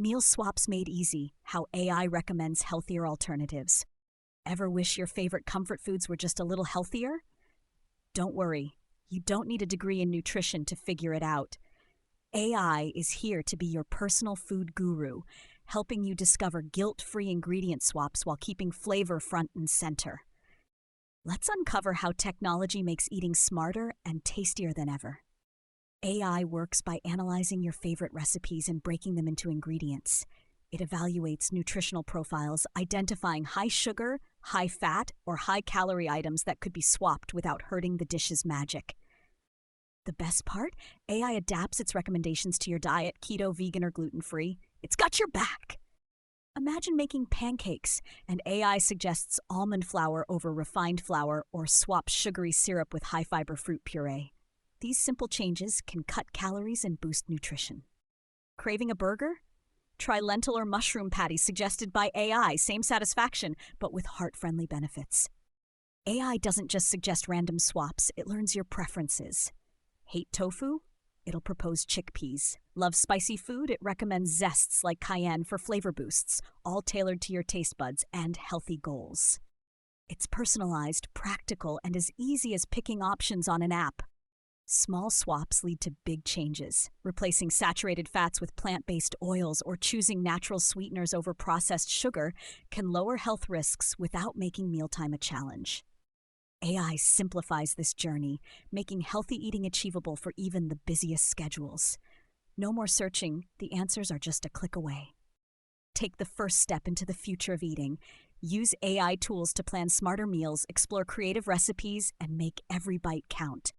Meal swaps made easy, how AI recommends healthier alternatives. Ever wish your favorite comfort foods were just a little healthier? Don't worry, you don't need a degree in nutrition to figure it out. AI is here to be your personal food guru, helping you discover guilt-free ingredient swaps while keeping flavor front and center. Let's uncover how technology makes eating smarter and tastier than ever. AI works by analyzing your favorite recipes and breaking them into ingredients. It evaluates nutritional profiles, identifying high sugar, high fat, or high calorie items that could be swapped without hurting the dish's magic. The best part? AI adapts its recommendations to your diet, keto, vegan, or gluten-free. It's got your back. Imagine making pancakes, and AI suggests almond flour over refined flour or swaps sugary syrup with high-fiber fruit puree. These simple changes can cut calories and boost nutrition. Craving a burger? Try lentil or mushroom patties suggested by AI, same satisfaction, but with heart-friendly benefits. AI doesn't just suggest random swaps, it learns your preferences. Hate tofu? It'll propose chickpeas. Love spicy food? It recommends zests like cayenne for flavor boosts, all tailored to your taste buds and healthy goals. It's personalized, practical, and as easy as picking options on an app. Small swaps lead to big changes. Replacing saturated fats with plant-based oils or choosing natural sweeteners over processed sugar can lower health risks without making mealtime a challenge. AI simplifies this journey, making healthy eating achievable for even the busiest schedules. No more searching, the answers are just a click away. Take the first step into the future of eating. Use AI tools to plan smarter meals, explore creative recipes, and make every bite count.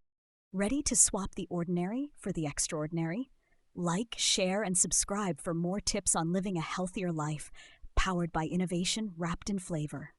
Ready to swap the ordinary for the extraordinary? Like, share, and subscribe for more tips on living a healthier life, powered by innovation wrapped in flavor.